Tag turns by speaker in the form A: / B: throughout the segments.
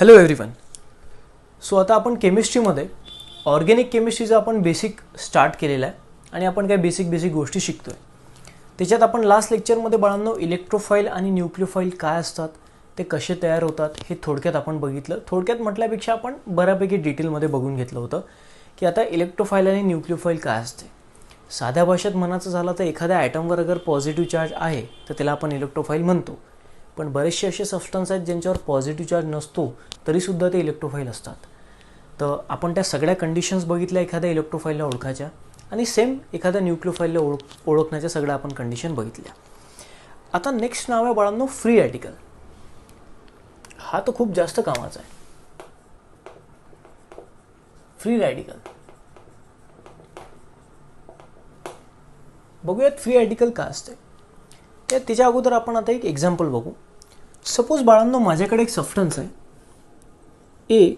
A: Hello everyone. So आता आपण केमिस्ट्रीमध्ये organic केमिस्ट्रीचा आपण बेसिक स्टार्ट केलेला आहे आणि आपण काही बेसिक गोष्टी शिकतोय. त्याच्यात आपण लास्ट लेक्चरमध्ये बाळांनो इलेक्ट्रोफाईल आणि न्यूक्लियोफाईल काय असतात, ते कसे तयार होतात हे थोडक्यात आपण बघितलं. थोडक्यात म्हटल्यापेक्षा आपण बऱ्यापैकी डिटेलमध्ये बघून घेतलं होतं की आता इलेक्ट्रोफाईल आणि न्यूक्लियोफाईल काय असते. साध्या भाषेत म्हणायचं झालं तर एखाद्या ॲटमवर अगर पॉझिटिव्ह चार्ज आहे तर त्याला आपण इलेक्ट्रोफाईल म्हणतो. पण बरेचसे असे सबस्टन्स आहेत ज्यांच्यावर पॉझिटिव्ह चार्ज नसतो तरीसुद्धा ते इलेक्ट्रोफाईल असतात. तर आपण त्या सगळ्या कंडिशन्स बघितल्या एखाद्या इलेक्ट्रोफाईलला ओळखायच्या आणि सेम एखाद्या न्यूक्लियोफाईलला ओळखण्याच्या सगळ्या आपण कंडिशन बघितल्या. आता नेक्स्ट नाव आहे बाळांनो फ्री रॅडिकल. हा तर खूप जास्त कामाचा आहे. फ्री रॅडिकल बघूयात फ्री रॅडिकल काय असते. त्याच्या अगोदर आपण आता एक एक्झाम्पल बघू. सपोज बाळांनो माझ्याकडे एक सबस्टन्स आहे ए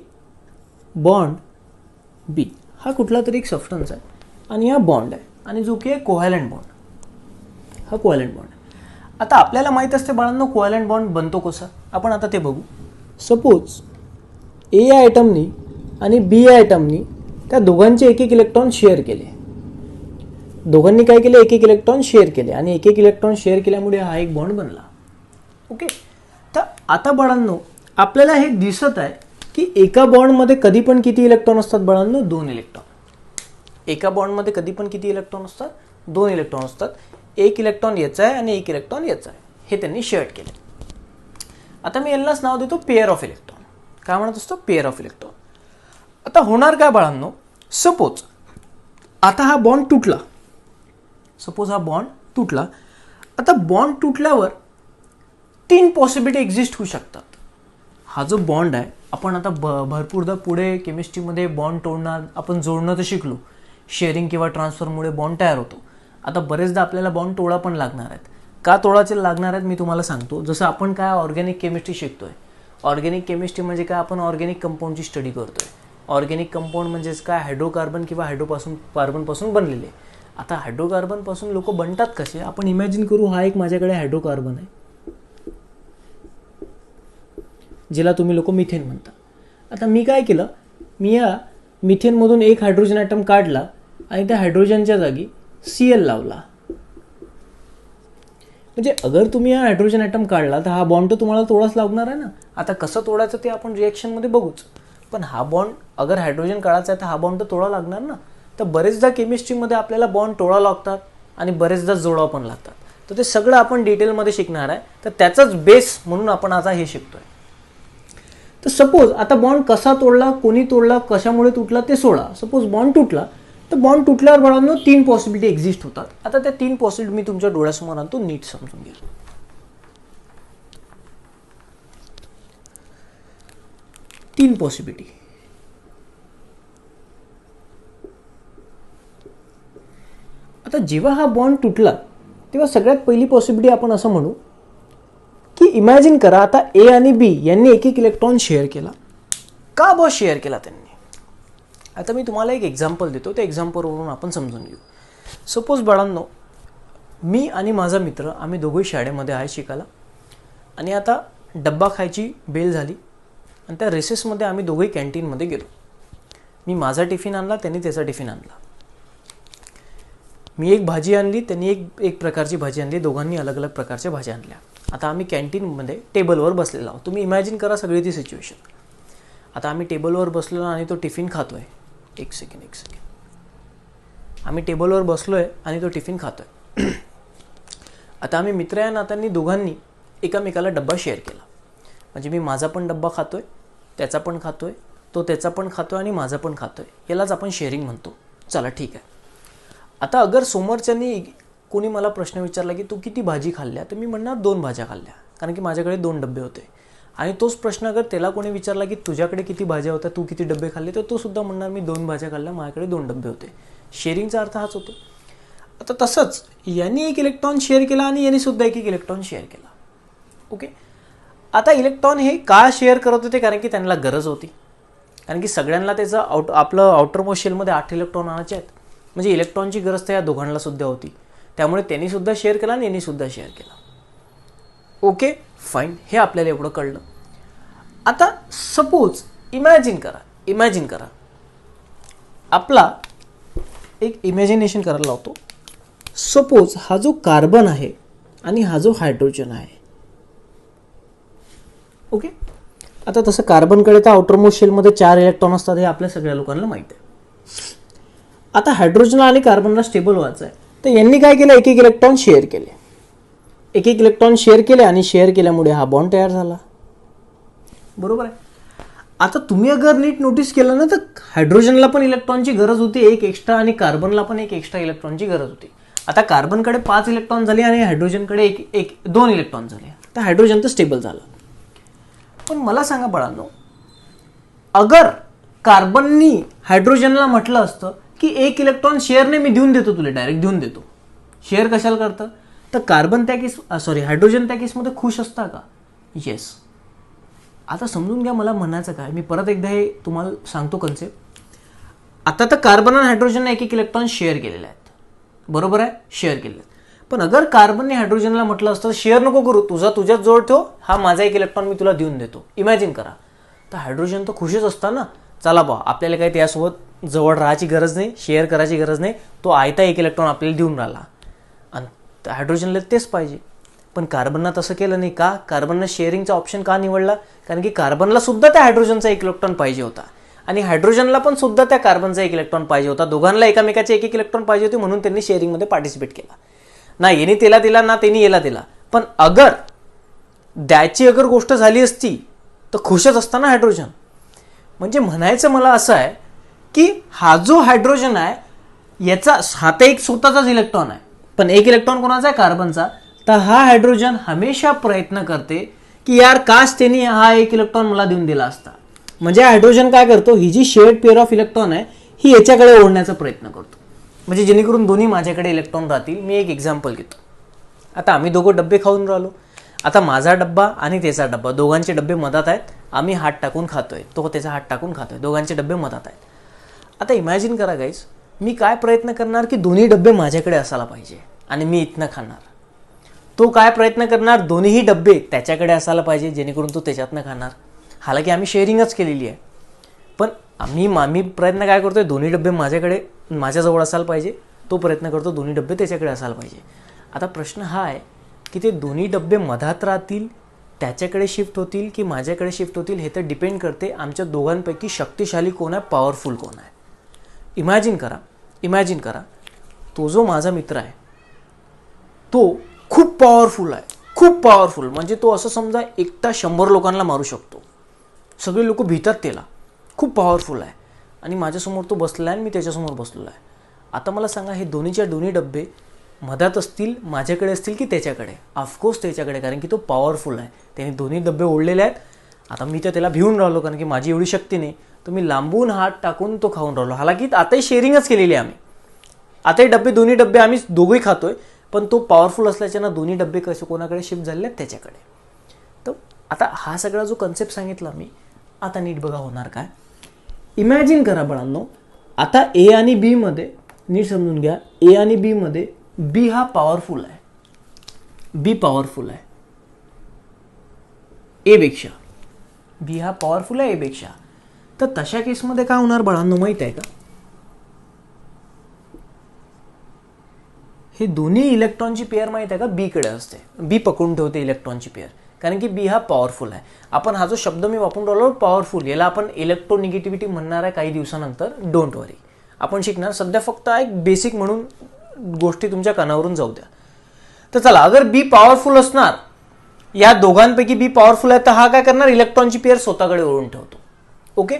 A: बॉन्ड बी. हा कुठला तरी एक सबस्टन्स आहे आणि हा बॉन्ड आहे आणि जो की आहे कोव्हॅलंट बॉन्ड. हा कोव्हॅलंट बॉन्ड आहे. आता आपल्याला माहीत असते बाळांनो कोव्हॅलंट बॉन्ड बनतो कसा. आपण आता ते बघू. सपोज ए या ॲटमनी आणि बी या ॲटमनी त्या दोघांचे एक एक इलेक्ट्रॉन शेअर केले. दोघांनी काय केले, एक एक इलेक्ट्रॉन शेअर केले आणि एक एक इलेक्ट्रॉन शेअर केल्यामुळे हा एक बॉन्ड बनला. ओके. तर आता बाळांनो आपल्याला हे दिसत आहे की एका बॉन्डमध्ये कधी पण किती इलेक्ट्रॉन असतात बाळांनो, 2 इलेक्ट्रॉन. एका बॉन्डमध्ये कधी पण किती इलेक्ट्रॉन असतात, 2 इलेक्ट्रॉन असतात. एक इलेक्ट्रॉन याचा आहे आणि एक इलेक्ट्रॉन याचा आहे, हे त्यांनी शेअर केले. आता मी यांनाच नाव देतो पेअर ऑफ इलेक्ट्रॉन. काय म्हणत असतो, पेअर ऑफ इलेक्ट्रॉन. आता होणार काय बाळांनो, सपोज आता हा बॉन्ड तुटला. सपोज हा बॉन्ड तुटला. आता बॉन्ड तुटल्यावर 3 पॉसिबिलिटी एक्झिस्ट होऊ शकतात. हा जो बॉन्ड आहे आपण आता भरपूरदा पुढे केमिस्ट्रीमध्ये बॉन्ड तोडणार, आपण जोडणं तर शिकलो. शेअरिंग किंवा ट्रान्सफरमुळे बॉन्ड तयार होतो. आता बरेचदा आपल्याला बॉन्ड तोडा पण लागणार आहेत. का तोडाचे लागणार आहेत मी तुम्हाला सांगतो. जसं आपण काय ऑर्गॅनिक केमिस्ट्री शिकतोय. ऑर्गॅनिक केमिस्ट्री म्हणजे काय, आपण ऑर्गॅनिक कंपाऊंडची स्टडी करतोय. ऑर्गॅनिक कंपाऊंड म्हणजेच काय, हायड्रोकार्बन किंवा कार्बनपासून बनलेले. आता हायड्रोकार्बनपासून लोक बनतात कसे, आपण इमॅजिन करू. हा एक माझ्याकडे हायड्रोकार्बन आहे ज्याला तुम्ही लोक मिथेन म्हणता. आता मी काय केलं, मी या मिथेनमधून एक हायड्रोजन ॲटम काढला आणि त्या हायड्रोजनच्या जागी Cl लावला. म्हणजे अगर तुम्ही हा हायड्रोजन ॲटम काढला तर हा बॉन्ड तर तुम्हाला तोडाच लागणार आहे ना. आता कसं तोडायचं ते आपण रिॲक्शनमध्ये बघूच. पण हा बॉन्ड अगर हायड्रोजन काढायचा आहे तर हा बॉन्ड तर तोडा लागणार ना. तर बरेचदा केमिस्ट्रीमध्ये आपल्याला बॉन्ड तोडा लागतात आणि बरेचदा जोडा पण लागतात. तर ते सगळं आपण डिटेलमध्ये शिकणार आहे. तर त्याचाच बेस म्हणून आपण आता हे शिकतोय. तर सपोज आता बॉन्ड कसा तोडला, कोणी तोडला, कशामुळे तुटला ते सोडा. सपोज बॉन्ड तुटला तर बॉन्ड तुटल्यावर बाळांनो 3 पॉसिबिलिटी एक्झिस्ट होतात. आता त्या 3 पॉसिबिलिटी मी तुमच्या डोळ्यासमोर आणतो, नीट समजून घ्या. 3 पॉसिबिलिटी. आता जेव्हा हा बॉन्ड तुटला तेव्हा सगळ्यात पहिली पॉसिबिलिटी आपण असं म्हणू की इमॅजिन करा आता ए आणि बी यांनी एक एक इलेक्ट्रॉन शेअर केला. का बॉ शेअर केला त्यांनी. आता मी तुम्हाला एक एक्झाम्पल देतो, त्या एक्झाम्पलवरून आपण समजून घेऊ. सपोज बाळांनो मी आणि माझा मित्र आम्ही दोघंही शाळेमध्ये आहे शिकायला आणि आता डब्बा खायची बेल झाली आणि त्या रेसेसमध्ये आम्ही दोघंही कॅन्टीनमध्ये गेलो. मी माझा टिफिन आणला, त्यांनी त्याचा टिफिन आणला. मी एक भाजी आणली, त्यांनी एक प्रकारची भाजी आणली. दोघांनी अलग अलग प्रकारच्या भाज्या आणल्या. आता आम्ही कॅन्टीनमध्ये टेबलवर बसलेलो आहोत. तुम्ही इमॅजिन करा सगळी ती सिच्युएशन. आता आम्ही टेबलवर बसलेलो आणि तो टिफिन खातोय. एक सेकंड. आम्ही टेबलवर बसलोय आणि तो टिफिन खातोय. आता आम्ही मित्र या नात्यांनी दोघांनी एकामेकाला डब्बा शेअर केला. म्हणजे मी माझा पण डब्बा खातोय, त्याचा पण खातोय, तो त्याचा पण खातोय आणि माझा पण खातोय. यालाच आपण शेअरिंग म्हणतो. चला ठीक आहे. आता अगर समोरच्यांनी कोणी मला प्रश्न विचारला की तू किती भाजी खाल्ल्या, तर मी म्हणणार 2 भाज्या खाल्ल्या, कारण की माझ्याकडे 2 डबे होते. आणि तोच प्रश्न अगर त्याला कोणी विचारला की तुझ्याकडे किती भाज्या होत्या, तू किती डबे खाल्ले, तर तो सुद्धा म्हणणार मी 2 भाज्या खाल्ल्या, माझ्याकडे 2 डबे होते. शेअरिंगचा अर्थ हाच होतो. आता तसंच यांनी एक इलेक्ट्रॉन शेअर केला आणि यांनी सुद्धा एक इलेक्ट्रॉन शेअर केला. ओके. आता इलेक्ट्रॉन हे का शेअर करत होते, कारण की त्यांना गरज होती. कारण की सगळ्यांना त्याचं आपलं आउटरमोस्ट शेलमध्ये 8 इलेक्ट्रॉन आणायचे आहेत. म्हणजे इलेक्ट्रॉनची गरज तर या दोघांना सुद्धा होती. त्यामुळे त्यांनी सुद्धा शेअर केला आणि यांनी सुद्धा शेअर केला. Okay fine. हे आपल्याला एवढं कळलं. आता सपोज इमॅजिन करा आपला एक इमॅजिनेशन करायला लावतो. सपोज हा जो कार्बन आहे आणि हा जो हायड्रोजन आहे. ओके, आता तसं कार्बनकडे तर आउटरमोस्ट शेलमध्ये 4 इलेक्ट्रॉन असतात हे आपल्या सगळ्या लोकांना माहिती आहे. आता हायड्रोजन आणि कार्बनला स्टेबल व्हायचं आहे, तर यांनी काय केलं, एक इलेक्ट्रॉन शेअर केले आणि शेअर केल्यामुळे हा बॉन्ड तयार झाला. बरोबर आहे. आता तुम्ही अगर नीट नोटीस केलं ना, तर हायड्रोजनला पण इलेक्ट्रॉनची गरज होती एक एक्स्ट्रा आणि कार्बनला पण एक एक्स्ट्रा इलेक्ट्रॉनची गरज होती. आता कार्बनकडे 5 इलेक्ट्रॉन झाले आणि हायड्रोजनकडे 2 इलेक्ट्रॉन झाले, तर हायड्रोजन तर स्टेबल झालं. पण मला सांगा बाळांनो, अगर कार्बननी हायड्रोजनला म्हटलं असतं की 1 इलेक्ट्रॉन शेअरने मी देऊन देतो तुला, डायरेक्ट देऊन देतो, शेअर कशाला करतं, तर हायड्रोजन त्या केसमध्ये खुश असता का? येस. आता समजून घ्या मला म्हणायचं काय, मी परत एकदा हे तुम्हाला सांगतो कन्सेप्ट. आता तर कार्बन आणि हायड्रोजनने 1 इलेक्ट्रॉन शेअर केलेले आहेत, बरोबर आहे, शेअर केले. पण अगर कार्बनने हायड्रोजनला म्हटलं असतं शेअर नको करू, तुझ्याच जवळ ठेव, हा माझा 1 इलेक्ट्रॉन मी तुला देऊन देतो, इमॅजिन करा, तर हायड्रोजन तर खुशच असता ना. चला बा, आपल्याला काही त्यासोबत जवळ राहायची गरज नाही, शेअर करायची गरज नाही, तो आयता 1 इलेक्ट्रॉन आपल्याला देऊन राहिला आणि हायड्रोजनला तेच पाहिजे. पण कार्बननं तसं केलं नाही का? कार्बननं शेअरिंगचा ऑप्शन का निवडला? कारण की कार्बनला सुद्धा त्या हायड्रोजनचा 1 इलेक्ट्रॉन पाहिजे होता आणि हायड्रोजनला पण सुद्धा त्या कार्बनचा 1 इलेक्ट्रॉन पाहिजे होता. दोघांना एकामेकाचे 1 इलेक्ट्रॉन पाहिजे होते, म्हणून त्यांनी शेअरिंगमध्ये पार्टिसिपेट केला. ना यांनी त्याला दिला ना त्यांनी याला दिला. पण अगर द्यायची गोष्ट झाली असती तर खुशच असता ना हायड्रोजन. म्हणजे म्हणायचं मला असं आहे की हा जो हायड्रोजन आहे याचा हा तर एक स्वतःचाच इलेक्ट्रॉन आहे, पण 1 इलेक्ट्रॉन कोणाचा आहे? कार्बनचा. तर हा हायड्रोजन हमेशा प्रयत्न करते की यार काश त्यांनी हा 1 इलेक्ट्रॉन मला देऊन दिला असता. म्हणजे हायड्रोजन काय करतो, ही जी शेअर्ड पेअर ऑफ इलेक्ट्रॉन आहे ही याच्याकडे ओढण्याचा प्रयत्न करतो, म्हणजे जेणेकरून दोन्ही माझ्याकडे इलेक्ट्रॉन राहतील. मी एक एक्झाम्पल घेतो. आता आम्ही दोघं डब्बे खाऊन राहिलो. आता माझा डब्बा आणि त्याचा डब्बा, दोघांचे डब्बे मधात आहेत. आम्ही हात टाकून खातोय, तो त्याचा हात टाकून खातोय, दोघांचे डब्बे मधात आहेत. आता इमॅजिन करा गाईज, मी काय प्रयत्न करणार की दोन्ही डब्बे माझ्याकडे असायला पाहिजे आणि मी इथनं खाणार. तो काय प्रयत्न करणार, दोन्हीही डब्बे त्याच्याकडे असायला पाहिजे जेणेकरून तो त्याच्यातनं खाणार. हालाकी आम्ही शेअरिंगच केलेली आहे, पण आम्ही प्रयत्न काय करतोय, दोन्ही डब्बे माझ्याजवळ असायला पाहिजे. तो प्रयत्न करतो दोन्ही डब्बे त्याच्याकडे असायला पाहिजे. आता प्रश्न हा आहे की ते दोन्ही डब्बे मधात राहतील, त्याच्याकडे शिफ्ट होतील की माझ्याकडे शिफ्ट होतील, हे तर डिपेंड करते आमच्या दोघांपैकी शक्तिशाली कोण आहे, पॉवरफुल कोण आहे. इमॅजिन करा तो जो माझा मित्र आहे तो खूप पॉवरफुल आहे, म्हणजे तो असं समजा एकटा 100 लोकांना मारू शकतो, सगळे लोक भीतात त्याला, खूप पॉवरफुल आहे. आणि माझ्यासमोर तो बसलेला आहे आणि मी त्याच्यासमोर बसलेलो आहे. आता मला सांगा, हे दोन्ही डब्बे मधात असतील, माझ्याकडे असतील की त्याच्याकडे? ऑफकोर्स त्याच्याकडे, कारण की तो पॉवरफुल आहे, त्याने दोन्ही डब्बे ओढलेले आहेत. आता मी तर त्याला भिवून राहिलो कारण की माझी एवढी शक्ती नाही, तर मी लांबून हात टाकून तो खाऊन राहिलो. हालाकी आताही शेअरिंगच केलेली आहे आम्ही, आताही दोन्ही डब्बे आम्ही दोघंही खातोय, पण तो पॉवरफुल असल्याच्यानं दोन्ही डब्बे कसे कोणाकडे शिफ्ट झालेले आहेत, त्याच्याकडे. तर आता हा सगळा जो कन्सेप्ट सांगितला मी, आता नीट बघा होणार काय. इमॅजिन करा बाळांनो, आता ए आणि बी मध्ये नीट समजून घ्या, ए आणि बी मध्ये बी हा पॉवरफुल आहे, ए पेक्षा. बी हा पॉवरफुल आहे ए पेक्षा. तर तशा केसमध्ये काय होणार बाळांनो माहित आहे का, हे दोन्ही इलेक्ट्रॉनची पेअर माहित आहे का बी कडे असते. बी पकडून ठेवते इलेक्ट्रॉनची पेअर, कारण की बी हा पॉवरफुल आहे. आपण हा जो शब्द मी वापरून राहिलो पॉवरफुल, याला आपण इलेक्ट्रोनिगेटिव्हिटी म्हणणार आहे काही दिवसानंतर. डोंट वरी, आपण शिकणार. सध्या फक्त एक बेसिक म्हणून गोष्टी तुमच्या कानावरून जाऊ द्या. तर चला, अगर बी पॉवरफुल असणार, या दोघांपैकी बी पॉवरफुल आहे, तर हा काय करणार, इलेक्ट्रॉनची पेअर स्वतःकडे ओढून ठेवतो. ओके.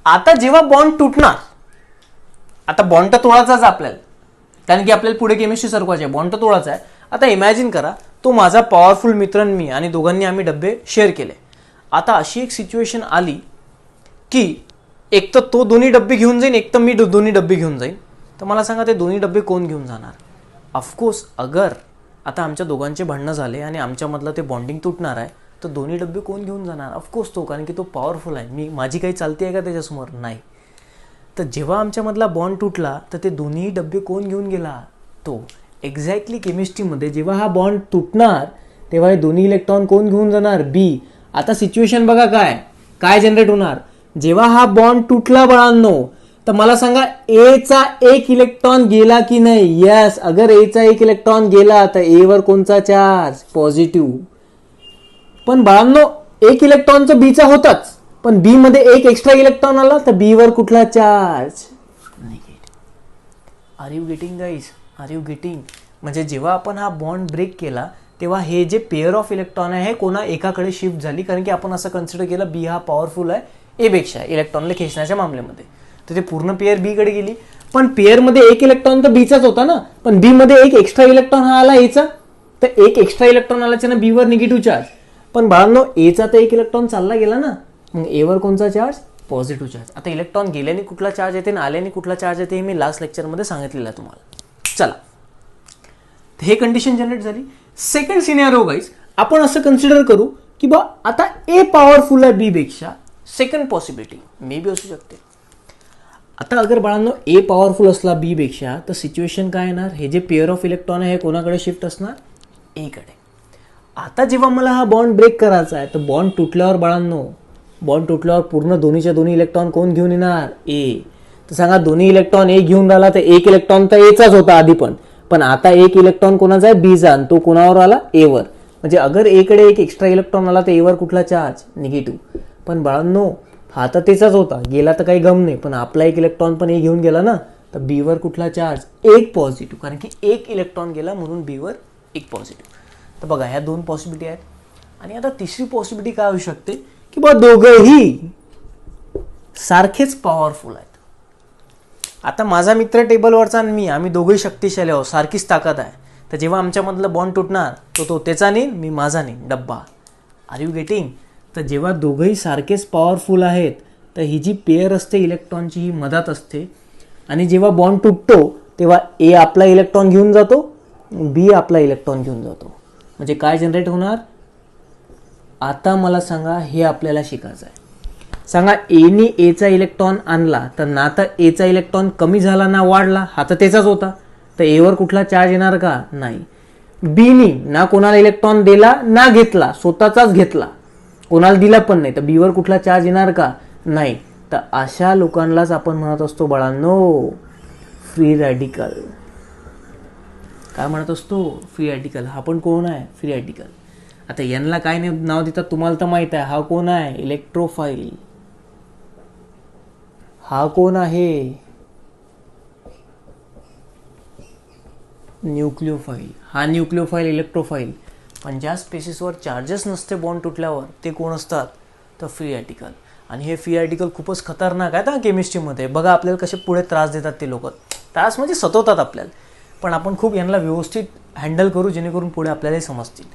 A: आता जेव्हा बॉन्ड तुटणार, आता बॉन्ड तर तोडायचाच आपल्याला, कारण की आपल्याला पुढे केमिस्ट्री सरकवायची आहे, बॉन्ड तर तोडायचा आहे. आता इमॅजिन करा, तो माझा पॉवरफुल मित्र मी आणि दोघांनी आम्ही डब्बे शेअर केले. आता अशी एक सिच्युएशन आली की एक तर तो दोन्ही डब्बे घेऊन जाईन, एक तर मी दोन्ही डब्बे घेऊन जाईन. तर मला सांगा, ते दोन्ही डब्बे कोण घेऊन जाणार? ऑफकोर्स, अगर आता आमच्या दोघांचे भांडणं झाले आणि आमच्यामधलं ते बॉन्डिंग तुटणार आहे, तर दोन्ही डब्बे कोण घेऊन जाणार? ऑफकोर्स तो, कारण की तो पॉवरफुल आहे. माझी काही चालती आहे का त्याच्यासमोर? नाही. तर जेव्हा आमच्यामधला बॉन्ड तुटला, तर ते दोन्ही डब्बे कोण घेऊन गेला? तो. एक्झॅक्टली केमिस्ट्रीमध्ये जेव्हा हा बॉन्ड तुटणार, तेव्हा हे दोन्ही इलेक्ट्रॉन कोण घेऊन जाणार? बी. आता सिच्युएशन बघा काय, काय जनरेट होणार, जेव्हा हा बॉन्ड तुटला बाळांनो, तर मला सांगा ए चा एक इलेक्ट्रॉन गेला की नाही. यस, अगर ए चा एक इलेक्ट्रॉन गेला तर ए वर कोणचा चार्ज, पॉझिटिव्ह. पण बाळांनो एक इलेक्ट्रॉनचा बीचा होताच, पण बी मध्ये एक एक्स्ट्रा इलेक्ट्रॉन आला तर बी वर कुठला charge, negative. Are you getting guys, are you getting. म्हणजे जेव्हा आपण हा बॉन्ड ब्रेक केला तेव्हा हे जे पेअर ऑफ इलेक्ट्रॉन आहे कोणा एकाकडे शिफ्ट झाली, कारण की आपण असं कन्सिडर केलं बी हा पॉवरफुल आहे ए पेक्षा इलेक्ट्रॉनला खेचण्याच्या मामल्यामध्ये, तर ते पूर्ण पेअर बी कडे गेली. पण पेअर मध्ये एक इलेक्ट्रॉन तर बीचाच होता ना, पण बी मध्ये एक एक्स्ट्रा इलेक्ट्रॉन हा आला एचा, तर एक एक्स्ट्रा इलेक्ट्रॉन आल्याच्या ना बी वर निगेटिव्ह चार्ज. पण बाळांनो एचा तर एक इलेक्ट्रॉन चालला गेला ना, मग ए वर कोणता चार्ज, पॉझिटिव्ह चार्ज. आता इलेक्ट्रॉन गेल्याने कुठला चार्ज येते आणि आल्याने कुठला चार्ज येते हे मी लास्ट लेक्चरमध्ये सांगितलेलं आहे तुम्हाला. चला, हे कंडिशन जनरेट झाली. सेकंड सिनेरिओ गाईज, आपण असं कन्सिडर करू की बा आता ए पॉवरफुल आहे बी पेक्षा. सेकंड पॉसिबिलिटी मे बी असू शकते. आता अगर बाळांनो ए पॉवरफुल असला बी पेक्षा तर सिच्युएशन काय येणार, हे जे पेअर ऑफ इलेक्ट्रॉन आहे हे कोणाकडे शिफ्ट असणार, ए कडे. आता जेव्हा मला हा बॉन्ड ब्रेक करायचा आहे तर बॉन्ड तुटल्यावर बाळांनो, बॉन्ड तुटल्यावर पूर्ण दोन्हीच्या दोन्ही इलेक्ट्रॉन कोण घेऊन येणार, ए. तर सांगा दोन्ही इलेक्ट्रॉन ए घेऊन राहिला तर एक इलेक्ट्रॉन तर एचाच होता आधी पण आता एक इलेक्ट्रॉन कोणाचा आहे, बीचा, आणि तो कोणावर आला, ए वर. म्हणजे अगर ए कडे एक एक्स्ट्रा इलेक्ट्रॉन आला तर ए वर कुठला चार्ज, निगेटिव्ह. पण बाळांनो हा तर त्याचाच होता, गेला तर काही गम नाही, पण आपला एक इलेक्ट्रॉन पण ए घेऊन गेला ना, तर बी वर कुठला चार्ज, एक पॉझिटिव्ह, कारण की एक इलेक्ट्रॉन गेला म्हणून बी वर एक पॉझिटिव्ह. तर बघा ह्या दोन पॉसिबिलिटी आहेत. आणि आता तिसरी पॉसिबिलिटी काय होऊ शकते की बा दोघंही सारखेच पॉवरफुल आहेत. आता माझा मित्र टेबलवरचा आणि मी, आम्ही दोघंही शक्तिशाली आहोत, सारखीच ताकद आहे. तर जेव्हा आमच्यामधलं बॉन्ड तुटणार तो त्याचा नेईन, मी माझा नेईन, डब्बा. Are you getting. तर जेव्हा दोघंही सारखेच पॉवरफुल आहेत तर ही जी पेअर असते इलेक्ट्रॉनची ही मधात असते, आणि जेव्हा बॉन्ड तुटतो तेव्हा ए आपला इलेक्ट्रॉन घेऊन जातो, बी आपला इलेक्ट्रॉन घेऊन जातो. म्हणजे काय जनरेट होणार, आता मला सांगा हे आपल्याला शिकायचं आहे. सांगा एनी एचा इलेक्ट्रॉन आणला तर ना तर एचा इलेक्ट्रॉन कमी झाला ना वाढला, हा तर त्याचाच होता, तर एवर कुठला चार्ज येणार का, नाही. बीनी ना कोणाला इलेक्ट्रॉन दिला ना घेतला, स्वतःचाच घेतला, कोणाला दिला पण नाही, तर बीवर कुठला चार्ज येणार का, नाही. तर अशा लोकांनाच आपण म्हणत असतो बाळांनो फ्री रॅडिकल. काय म्हणत असतो, फ्री रॅडिकल. हा पण कोण आहे, फ्री रॅडिकल. आता यांना काय नाव देतात तुम्हाला तर माहित आहे, हा कोण आहे, इलेक्ट्रोफाईल. हा कोण आहे, न्यूक्लिओफाईल. हा न्यूक्लिओफाईल, इलेक्ट्रोफाईल. पण ज्या स्पेसिसवर चार्जेस नसते बॉन्ड तुटल्यावर ते कोण असतात, तर फ्री रॅडिकल. आणि हे फ्री रॅडिकल खूपच खतरनाक आहेत ना केमिस्ट्रीमध्ये. बघा आपल्याला कसे पुढे त्रास देतात ते लोक, त्रास म्हणजे सतवतात आपल्याला, पण आपण खूप यांना व्यवस्थित हँडल करू जेणेकरून पुढे आपल्यालाही समजतील.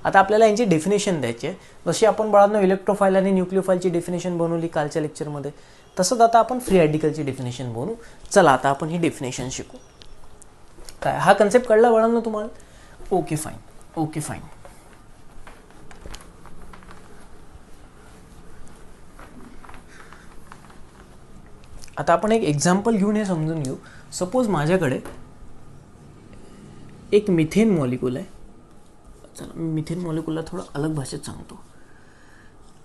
A: आता आपल्याला यांची डेफिनेशन द्यायची आहे. जशी आपण बाळांनो इलेक्ट्रोफाईल आणि न्यूक्लिओफाईलची डेफिनेशन बनवली कालच्या लेक्चरमध्ये, तसंच आता आपण फ्री रॅडिकलची डेफिनेशन बनवू. चला आता आपण ही डेफिनेशन शिकू. काय हा कन्सेप्ट कळला बाळांनो तुम्हाला, ओके फाईन, ओके फाईन. आता आपण एक एक्झाम्पल घेऊन हे समजून घेऊ. सपोज माझ्याकडे एक मिथेन मॉलिक्यूल आहे. चला मी मिथेन मॉलिक्यूलला थोडं अलग भाषेत सांगतो.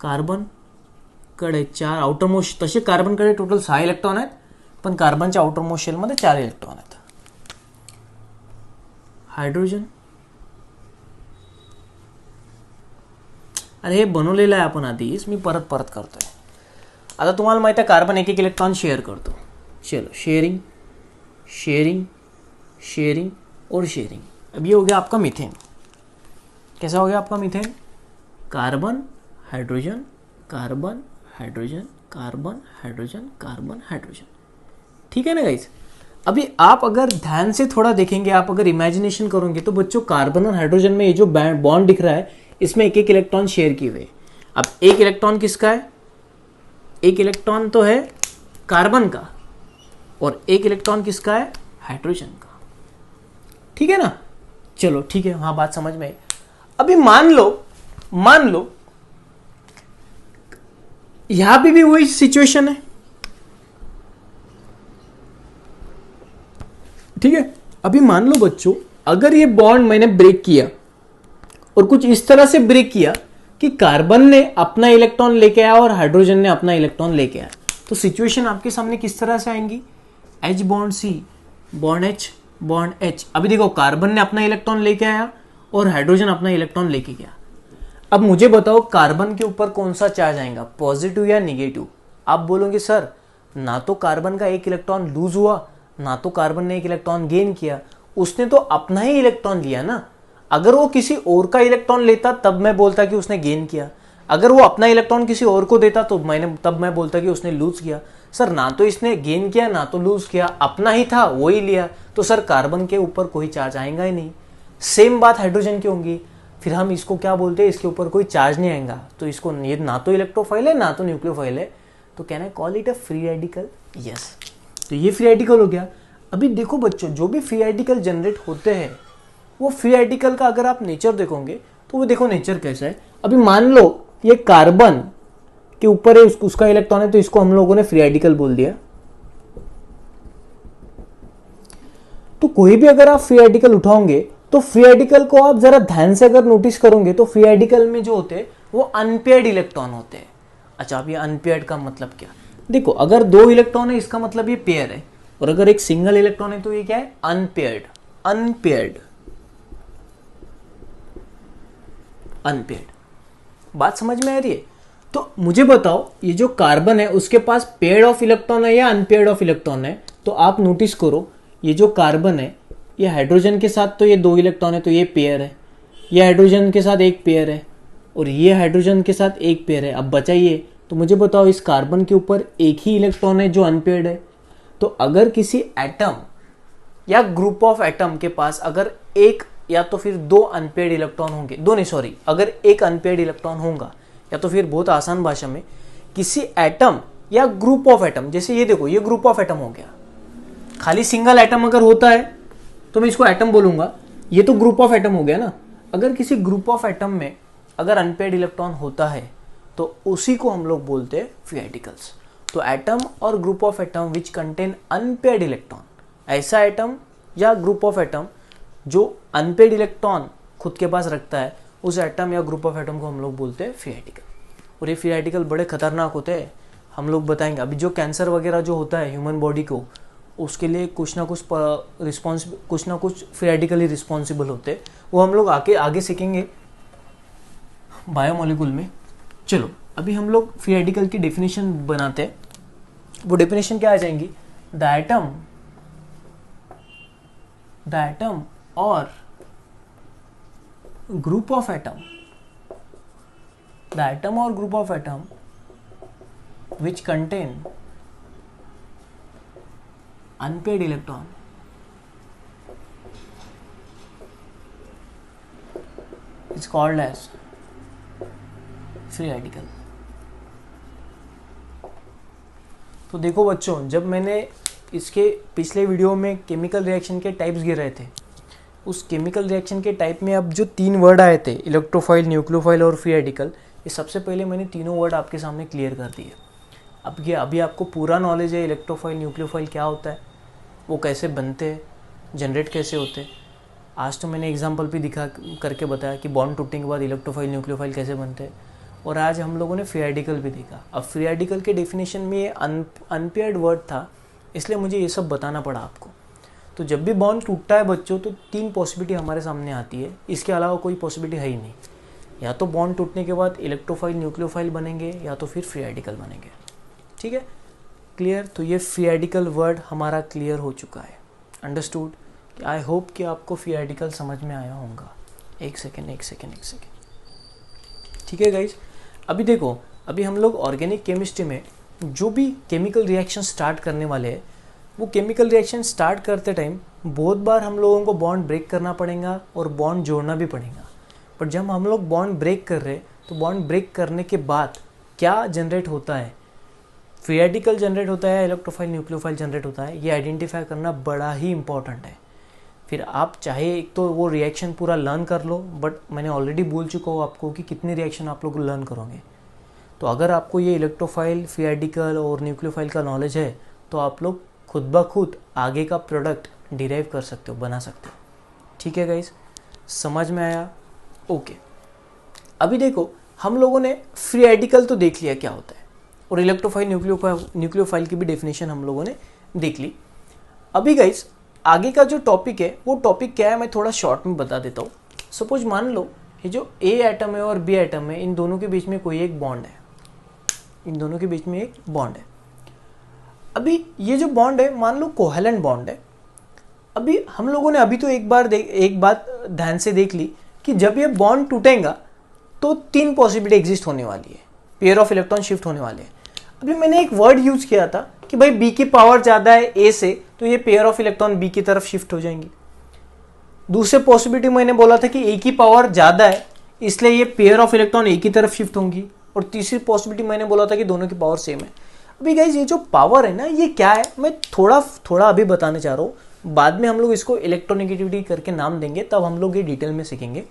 A: कार्बनकडे 4 आउटरमोस्ट, तसे कार्बनकडे टोटल 6 इलेक्ट्रॉन आहेत, पण कार्बनच्या आउटरमोस्ट शेलमध्ये 4 इलेक्ट्रॉन आहेत. हायड्रोजन, अरे हे बनवलेलं आहे आपण आधीच, मी परत करतोय. आता तुम्हाला माहिती आहे कार्बन एक इलेक्ट्रॉन शेअर करतो. चलो शेयरिंग शेयरिंग शेयरिंग और शेयरिंग. अब ये हो गया आपका मीथेन. कैसा हो गया आपका methane, carbon hydrogen carbon hydrogen carbon hydrogen carbon hydrogen. ठीक है ना गाइस. अभी आप अगर ध्यान से थोड़ा देखेंगे, आप अगर इमेजिनेशन करोगे तो बच्चों कार्बन और हाइड्रोजन में ये जो बॉन्ड दिख रहा है इसमें एक इलेक्ट्रॉन शेयर किए हुए. अब एक इलेक्ट्रॉन किसका है, एक इलेक्ट्रॉन तो है कार्बन का और एक इलेक्ट्रॉन किसका है, हाइड्रोजन का. ठीक है ना. चलो ठीक है, हाँ बात समझ में आई. अभी मान लो यहां पे भी वही सिचुएशन है. ठीक है. अभी मान लो बच्चों, अगर ये बॉन्ड मैंने ब्रेक किया और कुछ इस तरह से ब्रेक किया कि कार्बन ने अपना इलेक्ट्रॉन लेके आया और हाइड्रोजन ने अपना इलेक्ट्रॉन लेके आया। तो सिचुएशन आपके सामने किस तरह से आएंगी, H bond C bond H bond H। अभी देखो कार्बन ने अपना इलेक्ट्रॉन लेके आया और हाइड्रोजन अपना इलेक्ट्रॉन लेके गया। अब मुझे बताओ कार्बन के ऊपर कौन सा चार्ज आएगा, पॉजिटिव या निगेटिव। आप बोलोगे सर ना तो कार्बन का एक इलेक्ट्रॉन लूज हुआ, ना तो कार्बन ने एक इलेक्ट्रॉन गेन किया, उसने तो अपना ही इलेक्ट्रॉन लिया ना। अगर वो किसी और का इलेक्ट्रॉन लेता तब मैं बोलता कि उसने गेन किया, अगर वो अपना इलेक्ट्रॉन किसी और को देता तो तब मैं बोलता कि उसने लूज किया। सर ना तो इसने गेन किया ना तो लूज किया, अपना ही था वो ही लिया, तो सर कार्बन के ऊपर कोई चार्ज आएगा ही नहीं। सेम बात हाइड्रोजन की होंगी, फिर हम इसको क्या बोलते हैं, इसके ऊपर कोई चार्ज नहीं आएगा, तो इसको ये ना तो इलेक्ट्रोफाइल है ना तो न्यूक्लियोफाइल है, तो can I call it a free radical, yes. तो ये फ्री रेडिकल हो गया। अभी देखो बच्चों, जो भी फ्री रेडिकल जनरेट होते हैं वो फ्री रेडिकल का अगर आप नेचर देखोगे तो वो देखो नेचर कैसा है। अभी मान लो ये कार्बन के ऊपर है, उसका इलेक्ट्रॉन है, तो इसको हम लोगों ने फ्री रेडिकल बोल दिया। तो कोई भी अगर आप फ्री रेडिकल उठाओगे तो फ्री रेडिकल को आप जरा ध्यान से अगर नोटिस करोगे तो फ्री रेडिकल में जो होते हैं वो अनपेयर्ड इलेक्ट्रॉन होते हैं। अच्छा, अब ये अनपेयर्ड का मतलब क्या, देखो अगर 2 इलेक्ट्रॉन है इसका मतलब ये पेयर है, और अगर एक सिंगल इलेक्ट्रॉन है तो ये क्या है, अनपेयर्ड। अनपेयर्ड अनपेयर्ड बात समझ में आ रही है। तो मुझे बताओ ये जो कार्बन है उसके पास पेयर्ड ऑफ इलेक्ट्रॉन है या अनपेयर्ड ऑफ इलेक्ट्रॉन है। तो आप नोटिस करो ये जो कार्बन है ये हाइड्रोजन के साथ तो ये 2 इलेक्ट्रॉन है तो ये पेयर है, ये हाइड्रोजन के साथ एक पेयर है, और ये हाइड्रोजन के साथ एक पेयर है। अब बचाइए, तो मुझे बताओ इस कार्बन के ऊपर एक ही इलेक्ट्रॉन है जो अनपेयर्ड है। तो अगर किसी एटम या group of atom K pass अगर एक या तो फिर 2 अनपेयर्ड इलेक्ट्रॉन होंगे, दो नहीं सॉरी, अगर एक अनपेयर्ड इलेक्ट्रॉन होगा, या तो फिर बहुत आसान भाषा में किसी एटम या ग्रुप ऑफ एटम, जैसे ये देखो ये ग्रुप ऑफ एटम हो गया, खाली सिंगल एटम अगर होता है तो मैं इसको एटम बोलूंगा, ये तो ग्रुप ऑफ एटम हो गया ना। अगर किसी ग्रुप ऑफ एटम में अगर अनपेयर्ड इलेक्ट्रॉन होता है तो उसी को हम लोग बोलते हैं फ्री रेडिकल्स। तो एटम और group of atom which contain unpaired electron, ऐसा एटम या ग्रुप ऑफ एटम जो अनपेयर्ड इलेक्ट्रॉन खुद के पास रखता है, उस एटम या ग्रुप ऑफ एटम को हम लोग बोलते हैं फ्री रेडिकल। और ये फ्री रेडिकल बड़े खतरनाक होते हैं, हम लोग बताएंगे। अभी जो कैंसर वगैरह जो होता है ह्यूमन बॉडी को, उसके लिए कुछ ना कुछ फ्री रेडिकल ही रिस्पॉन्सिबल होते हैं, वो हम लोग आगे सीखेंगे बायोमोलिक्यूल में। चलो अभी हम लोग फ्री रेडिकल की डेफिनेशन बनाते हैं। वो डेफिनेशन क्या आ जाएंगी, द एटम और group of atom, the atom और group of atom which contain unpaired electron is called as free radical. तो देखो बच्चों, जब मैंने इसके पिछले वीडियो में केमिकल रिएक्शन के टाइप्स गिर रहे थे, उस केमिकल रिएक्शन के टाइप में अब जो 3 वर्ड आए थे, इलेक्ट्रोफाइल, न्यूक्लियोफाइल और फ्री रेडिकल, ये सबसे पहले मैंने तीनों वर्ड आपके सामने क्लियर कर दिए। अब ये अभी आपको पूरा नॉलेज है इलेक्ट्रोफाइल न्यूक्लियोफाइल क्या होता है, वो कैसे बनते हैं, जनरेट कैसे होते हैं। आज तो मैंने एग्जांपल भी दिखा करके बताया कि बॉन्ड टूटने के बाद इलेक्ट्रोफाइल न्यूक्लियोफाइल कैसे बनते हैं, और आज हम लोगों ने फ्री रेडिकल भी देखा। अब फ्री रेडिकल के डेफिनेशन में ये अनपेयर्ड वर्ड था, इसलिए मुझे ये सब बताना पड़ा आपको। तो जब भी बॉन्ड टूटता है बच्चों तो 3 पॉसिबिलिटी हमारे सामने आती है, इसके अलावा कोई पॉसिबिलिटी है ही नहीं। या तो बॉन्ड टूटने के बाद इलेक्ट्रोफाइल न्यूक्लियोफाइल बनेंगे, या तो फिर फ्री रेडिकल बनेंगे। ठीक है, क्लियर। तो ये फ्री रेडिकल वर्ड हमारा क्लियर हो चुका है, अंडरस्टूड। आई होप कि आपको फ्री रेडिकल समझ में आया होगा। एक सेकेंड। ठीक है गाइज, अभी देखो, अभी हम लोग ऑर्गेनिक केमिस्ट्री में जो भी केमिकल रिएक्शन स्टार्ट करने वाले हैं, वो केमिकल रिएक्शन स्टार्ट करते टाइम बहुत बार हम लोगों को बॉन्ड ब्रेक करना पड़ेगा और बॉन्ड जोड़ना भी पड़ेगा। पर जब हम लोग बॉन्ड ब्रेक कर रहे हैं तो बॉन्ड ब्रेक करने के बाद क्या जनरेट होता है, फ्री रेडिकल जनरेट होता है, इलेक्ट्रोफाइल न्यूक्लियोफाइल जनरेट होता है, ये आइडेंटिफाई करना बड़ा ही इंपॉर्टेंट है। फिर आप चाहे एक तो वो रिएक्शन पूरा लर्न कर लो, बट मैंने ऑलरेडी बोल चुका हूँ आपको कि कितनी रिएक्शन आप लोग लर्न करोगे। तो अगर आपको ये इलेक्ट्रोफाइल, फ्री रेडिकल और न्यूक्लियोफाइल का नॉलेज है तो आप लोग खुद ब खुद आगे का प्रोडक्ट डिराइव कर सकते हो, बना सकते हो। ठीक है गाइस, समझ में आया? ओके। अभी देखो, हम लोगों ने फ्री रेडिकल तो देख लिया क्या होता है, और इलेक्ट्रोफाइल न्यूक्लियोफाइल की भी डेफिनेशन हम लोगों ने देख ली। अभी गाइस आगे का जो टॉपिक है वो टॉपिक क्या है मैं थोड़ा शॉर्ट में बता देता हूँ। सपोज मान लो ये जो ए एटम है और बी एटम है, इन दोनों के बीच में कोई एक बॉन्ड है, इन दोनों के बीच में एक बॉन्ड है। अभी ये जो बॉन्ड है मान लो कोहेलेंट बॉन्ड है। अभी हम लोगों ने अभी तो एक बात ध्यान से देख ली कि जब ये बॉन्ड टूटेगा तो 3 पॉसिबिलिटी एग्जिस्ट होने वाली है, पेयर ऑफ इलेक्ट्रॉन शिफ्ट होने वाले हैं। अभी मैंने एक वर्ड यूज किया था कि भाई बी की पावर ज्यादा है ए से, तो ये पेयर ऑफ इलेक्ट्रॉन बी की तरफ शिफ्ट हो जाएंगे। दूसरे पॉसिबिलिटी मैंने बोला था कि ए की पावर ज्यादा है इसलिए ये पेयर ऑफ इलेक्ट्रॉन ए की तरफ शिफ्ट होंगी, और तीसरी पॉसिबिलिटी मैंने बोला था कि दोनों की पावर सेम है। अभी गाइस ये जो पावर है ना ये क्या है मैं थोड़ा अभी बताने चाह रहा हूँ, बाद में हम लोग इसको इलेक्ट्रोनेगेटिविटी करके नाम देंगे, तब हम लोग ये डिटेल में सीखेंगे।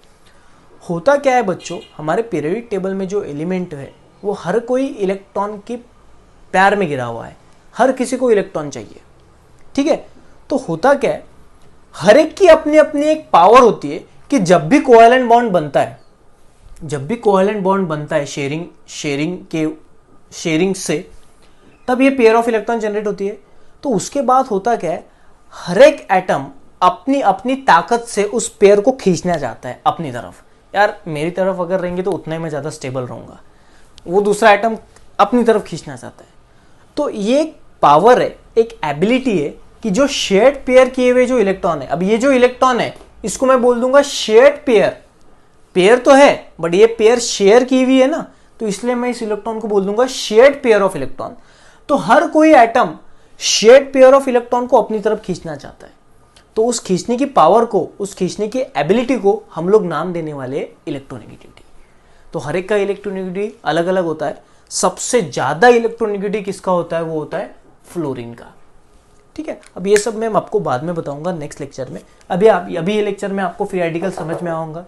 A: होता क्या है बच्चों, हमारे पीरियोडिक टेबल में जो एलिमेंट है वो हर कोई इलेक्ट्रॉन के प्यार में गिरा हुआ है, हर किसी को इलेक्ट्रॉन चाहिए, ठीक है। तो होता क्या है, हर एक की अपनी अपनी एक पावर होती है कि जब भी कोवेलेंट बॉन्ड बनता है शेयरिंग से, तब ये पेयर ऑफ इलेक्ट्रॉन जनरेट होती है। तो उसके बाद होता क्या है, हर एक एटम अपनी अपनी ताकत से उस पेयर को खींचना चाहता है अपनी तरफ। यार मेरी तरफ अगर रहेंगे तो उतना ही मैं ज़्यादा स्टेबल रहूँगा, वो दूसरा एटम अपनी तरफ खींचना चाहता है। तो ये एक पावर है, एक एबिलिटी है कि जो शेयर्ड पेयर किए हुए जो इलेक्ट्रॉन है, अब ये जो इलेक्ट्रॉन है इसको मैं बोल दूंगा शेयर्ड पेयर तो है बट ये पेयर शेयर की हुई है ना, तो इसलिए मैं इस इलेक्ट्रॉन को बोल दूंगा शेयर्ड पेयर ऑफ इलेक्ट्रॉन। तो हर कोई atom shared pair of electron को अपनी तरफ खींचना चाहता है, तो उस खींचने की पावर को, उस खींचने की एबिलिटी को हम लोग नाम देने वाले इलेक्ट्रोनेगेटिविटी। तो हर एक का इलेक्ट्रोनेगेटिविटी अलग अलग होता है। सबसे ज्यादा इलेक्ट्रोनेगेटिविटी किसका होता है, वो होता है फ्लोरीन का, ठीक है। अब ये सब मैं आपको बाद में बताऊंगा नेक्स्ट लेक्चर में। अभी ये लेक्चर में आपको फ्री रेडिकल समझ में आऊंगा,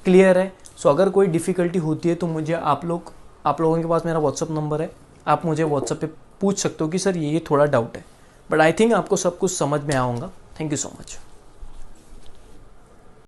A: क्लियर है। सो अगर कोई डिफिकल्टी होती है तो मुझे आप लोगों के पास मेरा व्हाट्सअप नंबर है, आप मुझे व्हाट्सअप पे पूछ सकते हो कि सर ये थोड़ा डाउट है, बट आई थिंक आपको सब कुछ समझ में आऊंगा। Thank you so much.